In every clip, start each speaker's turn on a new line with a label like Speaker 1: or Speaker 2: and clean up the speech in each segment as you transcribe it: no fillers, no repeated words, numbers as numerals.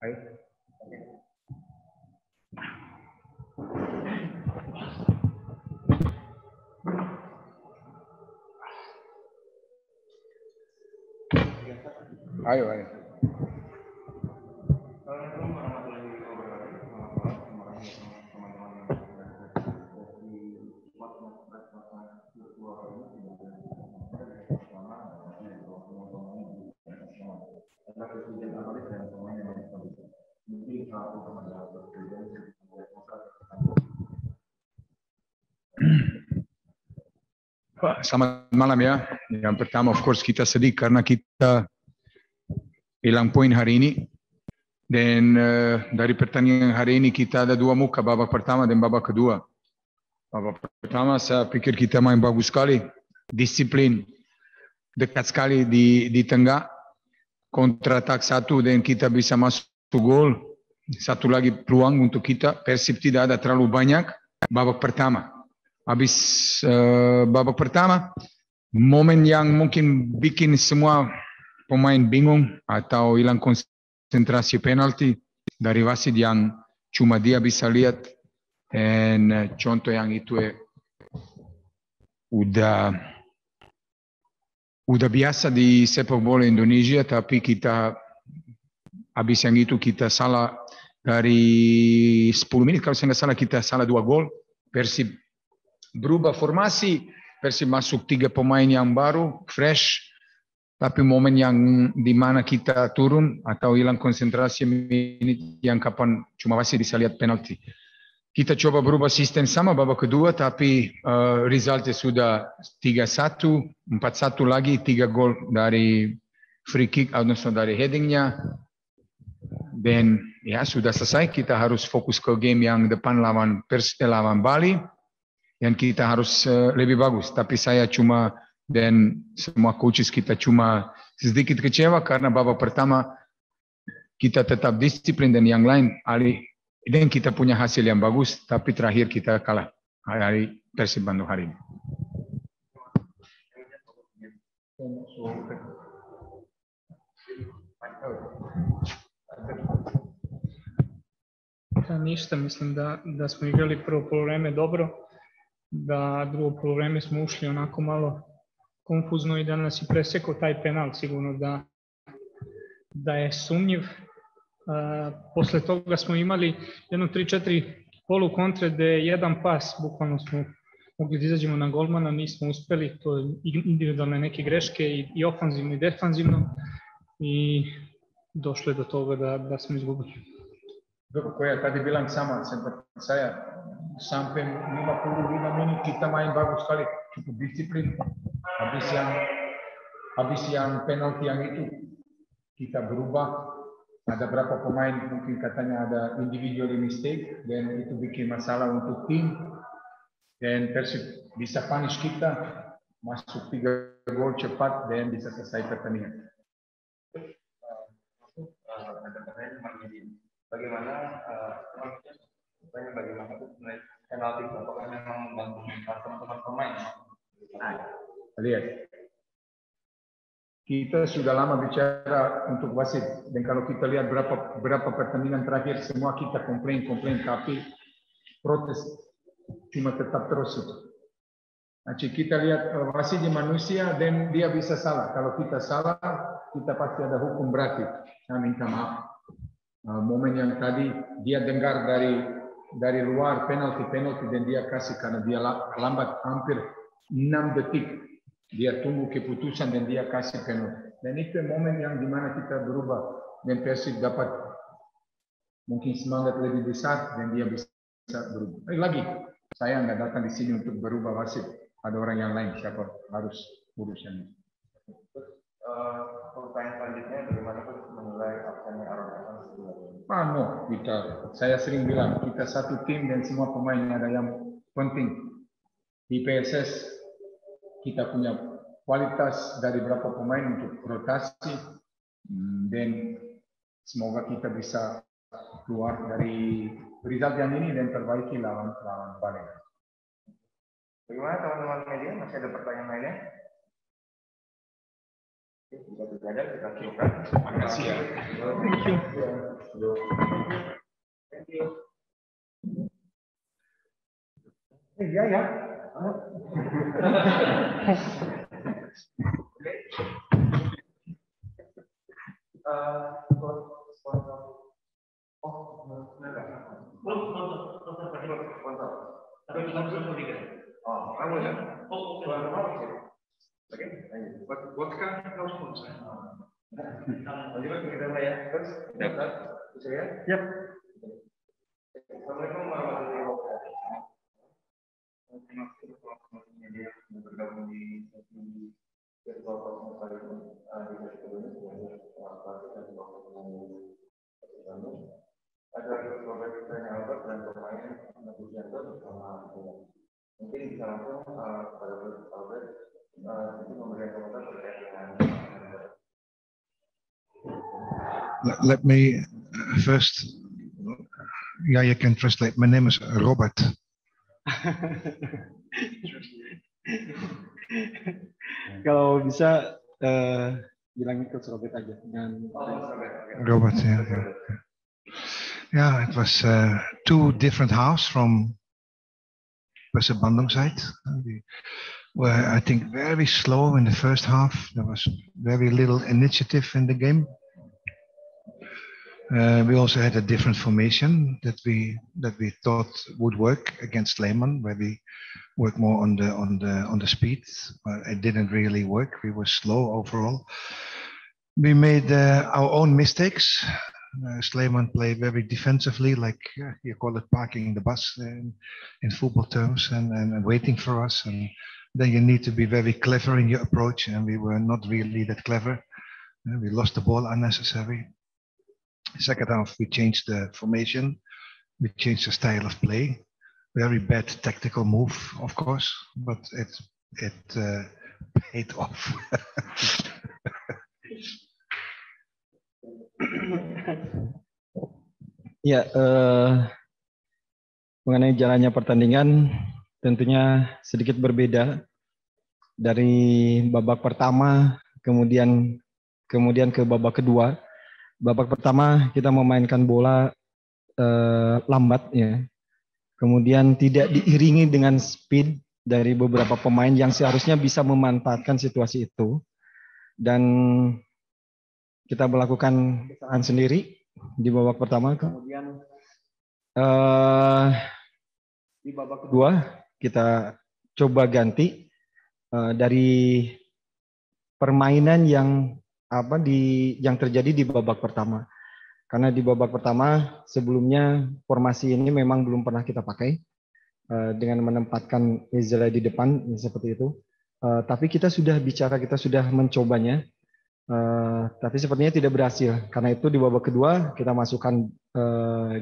Speaker 1: Ayo. Ayo, ayo. Pak, selamat malam ya. Yang pertama, of course, kita sedih karena kita hilang poin hari ini. Dan dari pertandingan hari ini kita ada dua muka, babak pertama dan babak kedua. Babak pertama saya pikir kita main bagus sekali, disiplin, dekat sekali di tengah, kontra-atak satu dan kita bisa masuk gol. Satu lagi peluang untuk kita, Persib tidak ada terlalu banyak babak pertama. Habis babak pertama, momen yang mungkin bikin semua pemain bingung atau hilang konsentrasi penalti dari wasit yang cuma dia bisa lihat. Dan contoh yang itu udah biasa di sepak bola Indonesia, tapi kita habis yang itu kita salah dari 10 menit kalau saya nggak salah kita salah 2 gol. Persib berubah formasi, Persib masuk 3 pemain yang baru, fresh, tapi momen yang dimana kita turun atau hilang konsentrasi menit yang kapan cuma masih bisa lihat penalti. Kita coba berubah sistem sama babak kedua, tapi resultnya sudah 3-1, 4-1 lagi, 3 gol dari free kick atau dari headingnya. Dan ya sudah selesai, kita harus fokus ke game yang depan lawan Bali. Dan kita harus lebih bagus. Tapi saya cuma dan semua coaches kita cuma sedikit kecewa karena babak pertama kita tetap disiplin dan yang lain dan kita punya hasil yang bagus. Tapi terakhir kita kalah hari Persib Bandung hari ini.
Speaker 2: Ništa, mislim da smo igrali prvo poluvreme dobro. Da drugo poluvreme smo ušli onako malo konfuzno i da nas je presekao taj penal, sigurno da je sumnjiv. Posle toga smo imali jedno 3-4 polu kontre gde jedan pas, bukvalno smo mogli da izađemo na golmana, nismo uspeli, to je individualne neke greške i ofanzivno i defanzivno i došlo je do toga da smo izgubili.
Speaker 1: Koja tadi bilang sama seperti saya, sampai 55 menit kita main bagus sekali, cukup disiplin. Habis yang penalti yang itu kita berubah. Ada berapa pemain mungkin katanya ada individual mistake dan itu bikin masalah untuk tim. Dan Persib bisa punish kita, masuk 3 gol cepat dan bisa selesai pertandingan.
Speaker 3: Bagaimana penalti apakah memang membantu teman-teman pemain?
Speaker 1: Lihat, kita sudah lama bicara untuk wasit dan kalau kita lihat berapa pertandingan terakhir semua kita komplain tapi protes cuma tetap terus itu. Nanti kita lihat wasitnya manusia dan dia bisa salah. Kalau kita salah kita pasti ada hukum berarti. Saya minta maaf. Momen yang tadi dia dengar dari luar penalti dan dia kasih karena dia lambat hampir 6 detik dia tunggu keputusan dan dia kasih penalti dan itu momen yang dimana kita berubah dan Persib dapat mungkin semangat lebih besar dan dia bisa berubah. Lagi saya nggak datang di sini untuk berubah wasit, ada orang yang lain siapa harus urusnya.
Speaker 3: Pertanyaan selanjutnya, bagaimana menilai absennya Aaron?
Speaker 1: Saya sering bilang kita satu tim dan semua pemain ada yang penting di PSS. Kita punya kualitas dari beberapa pemain untuk rotasi dan semoga kita bisa keluar dari result yang ini dan perbaiki lawan Bali.
Speaker 3: Bagaimana teman-teman media? Masih ada pertanyaan lainnya? Jika tidak ada, kita cukupkan.
Speaker 1: Terima kasih ya.
Speaker 3: Iya ya. Oh, kamu ya? Oh, oke. Vodka atau sponsor? Lanjut kita mulai ya. Terus, saya. Yap. Assalamualaikum warahmatullahi wabarakatuh. Terima kasih media yang bergabung di sesi virtual conference kali ini. Di sesi sebelumnya sebenarnya dan ada Robert Albert dan pemain Nabujanto bersama mungkin bisa langsung pada Albert itu memberikan komentar terkait dengan
Speaker 4: Let me first, yeah, you can translate. My name is Robert.
Speaker 5: Kalau bisa bilangin ke Robert aja.
Speaker 4: Robert, yeah. Yeah, it was two different halves from Persib Bandung side. We were, I think, very slow in the first half. There was very little initiative in the game. We also had a different formation that we thought would work against Lehman, where we work more on the speed, but it didn't really work. We were slow overall. We made our own mistakes. Sleeman played very defensively, like you call it parking the bus in football terms, and waiting for us. And then you need to be very clever in your approach, and we were not really that clever. We lost the ball unnecessary. Second half, we changed the formation. We changed the style of play. Very bad tactical move, of course, but it paid off.
Speaker 5: Ya, mengenai jalannya pertandingan tentunya sedikit berbeda dari babak pertama, kemudian ke babak kedua. Babak pertama kita memainkan bola lambat ya, kemudian tidak diiringi dengan speed dari beberapa pemain yang seharusnya bisa memanfaatkan situasi itu, dan kita melakukan kesalahan sendiri di babak pertama. Kemudian di babak kedua kita coba ganti dari permainan yang terjadi di babak pertama. Karena di babak pertama sebelumnya formasi ini memang belum pernah kita pakai dengan menempatkan Ezra di depan seperti itu. Tapi kita sudah bicara, kita sudah mencobanya. Tapi sepertinya tidak berhasil. Karena itu di babak kedua kita masukkan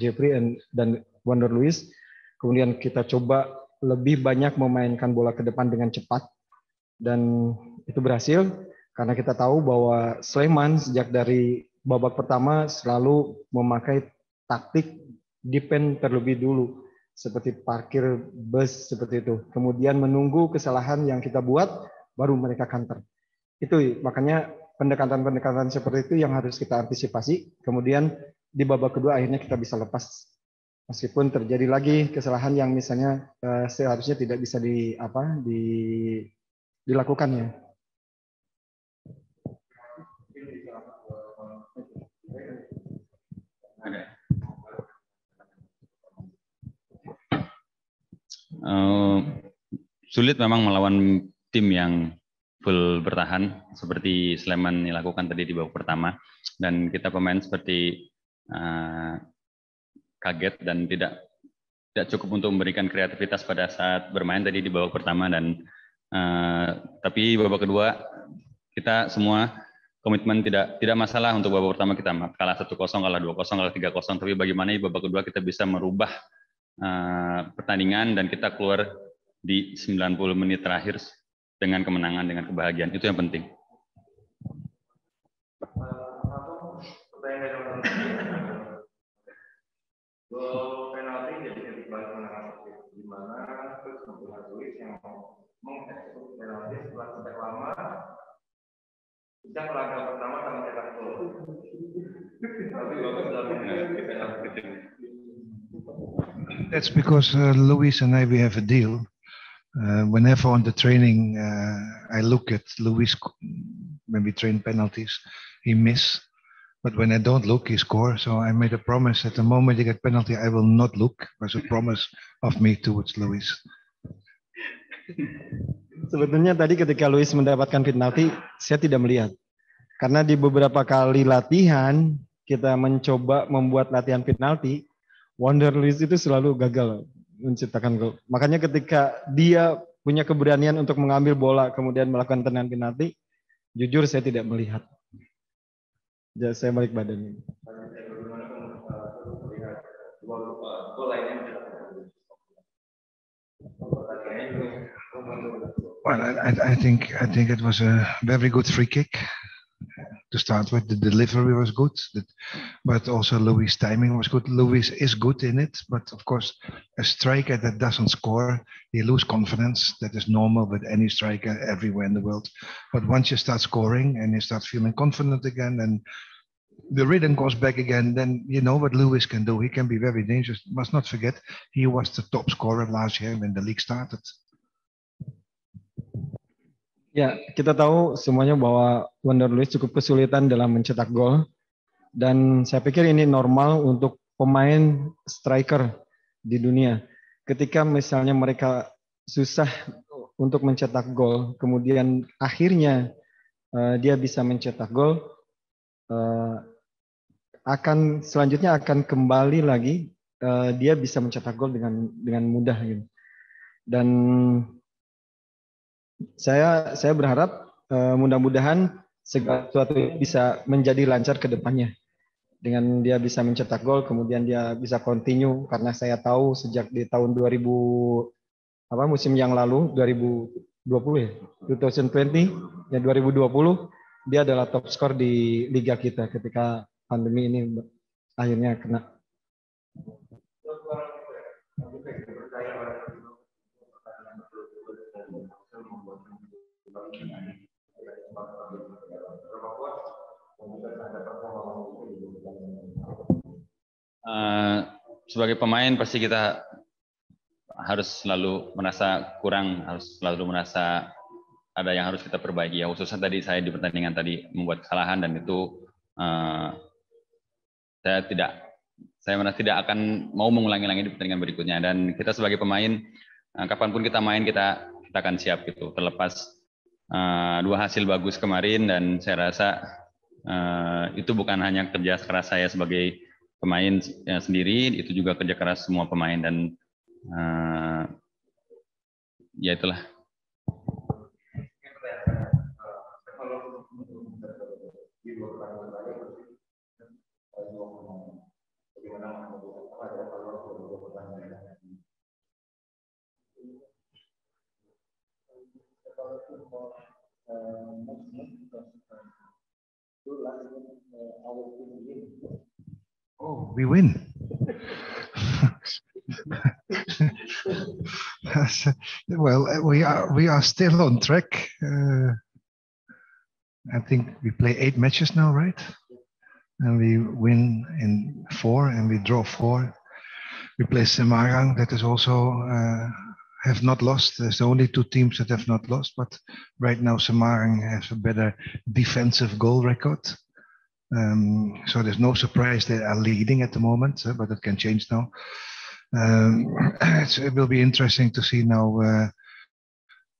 Speaker 5: Jeffrey dan Wander Luiz. Kemudian kita coba lebih banyak memainkan bola ke depan dengan cepat. Dan itu berhasil. Karena kita tahu bahwa Sleman sejak dari babak pertama selalu memakai taktik defend terlebih dulu. Seperti parkir bus seperti itu. Kemudian menunggu kesalahan yang kita buat, baru mereka counter. Itu makanya pendekatan-pendekatan seperti itu yang harus kita antisipasi. Kemudian di babak kedua akhirnya kita bisa lepas. Meskipun terjadi lagi kesalahan yang misalnya seharusnya tidak bisa dilakukannya.
Speaker 6: Sulit memang melawan tim yang full bertahan seperti Sleman dilakukan tadi di babak pertama, dan kita pemain seperti kaget dan tidak cukup untuk memberikan kreativitas pada saat bermain tadi di babak pertama, dan tapi babak kedua kita semua komitmen tidak masalah. Untuk babak pertama kita kalah 1-0, kalah 2-0, kalah 3-0, tapi bagaimana di babak kedua kita bisa merubah pertandingan dan kita keluar di 90 menit terakhir dengan kemenangan, dengan kebahagiaan. Itu yang penting.
Speaker 3: Gol penalti jadi titik balik kemenangan di mana terus kemudian Luis yang mengeksekusi penalti setelah sejak lama sejak laga pertama kami cetak gol. Tapi bagus dalam
Speaker 4: That's because Luis and I, we have a deal. Whenever on the training, I look at Luis when we train penalties, he miss. But when I don't look, he scores. So I made a promise at the moment he get penalty, I will not look. It was a promise of me towards Luis.
Speaker 5: Sebetulnya tadi ketika Luis mendapatkan penalti, saya tidak melihat. Karena di beberapa kali latihan, kita mencoba membuat latihan penalti, Wonder Luis itu selalu gagal menciptakan gol. Makanya ketika dia punya keberanian untuk mengambil bola kemudian melakukan tendangan penalti, jujur saya tidak melihat. Jadi saya balik badan.
Speaker 4: Well, I think it was a very good free kick. To start with, the delivery was good, but also Luis' timing was good. Luis is good in it, but of course, a striker that doesn't score, he lose confidence. That is normal with any striker everywhere in the world. But once you start scoring and you start feeling confident again, and the rhythm goes back again, then you know what Luis can do. He can be very dangerous. Must not forget, he was the top scorer last year when the league started.
Speaker 5: Ya, kita tahu semuanya bahwa Wonder Luis cukup kesulitan dalam mencetak gol. Dan saya pikir ini normal untuk pemain striker di dunia. Ketika misalnya mereka susah untuk mencetak gol, kemudian akhirnya dia bisa mencetak gol, selanjutnya akan kembali lagi, dia bisa mencetak gol dengan mudah gitu. Dan saya berharap mudah-mudahan segala sesuatu bisa menjadi lancar ke depannya. Dengan dia bisa mencetak gol, kemudian dia bisa continue, karena saya tahu sejak di tahun 2000 musim yang lalu 2020 ya, 2020 ya 2020 dia adalah top skor di liga kita ketika pandemi ini akhirnya kena.
Speaker 6: Sebagai pemain pasti kita harus selalu merasa kurang, harus selalu merasa ada yang harus kita perbaiki ya, khususnya tadi saya di pertandingan tadi membuat kesalahan, dan itu saya merasa tidak akan mau mengulangi lagi di pertandingan berikutnya. Dan kita sebagai pemain kapanpun kita main kita akan siap gitu, terlepas dua hasil bagus kemarin, dan saya rasa itu bukan hanya kerja keras saya sebagai pemain sendiri, itu juga kerja keras semua pemain, dan ya itulah.
Speaker 4: Oh, we win. Well, we are still on track. I think we play 8 matches now, right? And we win in 4 and we draw 4. We play Semarang, that is also have not lost. There's only 2 teams that have not lost, but right now Semarang has a better defensive goal record. So there's no surprise they are leading at the moment, but it can change now. It will be interesting to see now.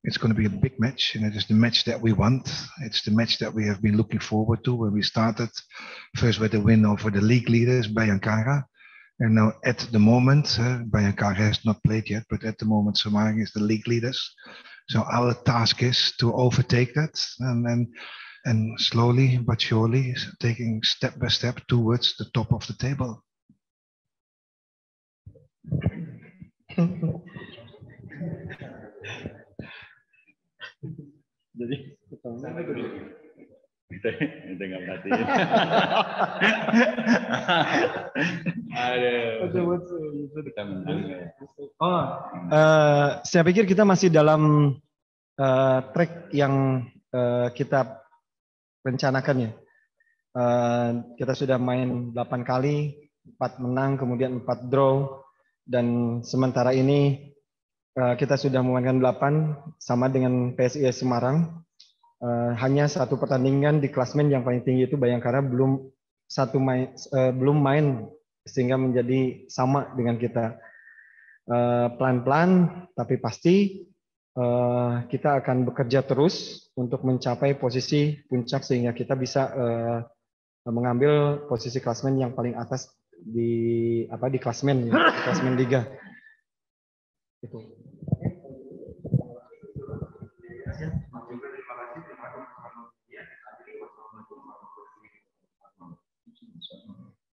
Speaker 4: It's going to be a big match, and it is the match that we want. It's the match that we have been looking forward to when we started. First with the win over the league leaders, Bayangkara. And now at the moment, Bayangkara has not played yet, but at the moment Semarang is the league leaders. So our task is to overtake that and slowly but surely taking step by step towards the top of the table.
Speaker 6: Jadi kita nggak perhatiin.
Speaker 5: Saya pikir kita masih dalam track yang kita rencanakan ya. Kita sudah main 8 kali, 4 menang, kemudian 4 draw. dan sementara ini kita sudah memainkan 8 sama dengan PSIS Semarang. Hanya satu pertandingan di klasmen yang paling tinggi itu Bayangkara belum main sehingga menjadi sama dengan kita. Pelan-pelan tapi pasti kita akan bekerja terus untuk mencapai posisi puncak sehingga kita bisa mengambil posisi klasmen yang paling atas di klasmen liga. Itu.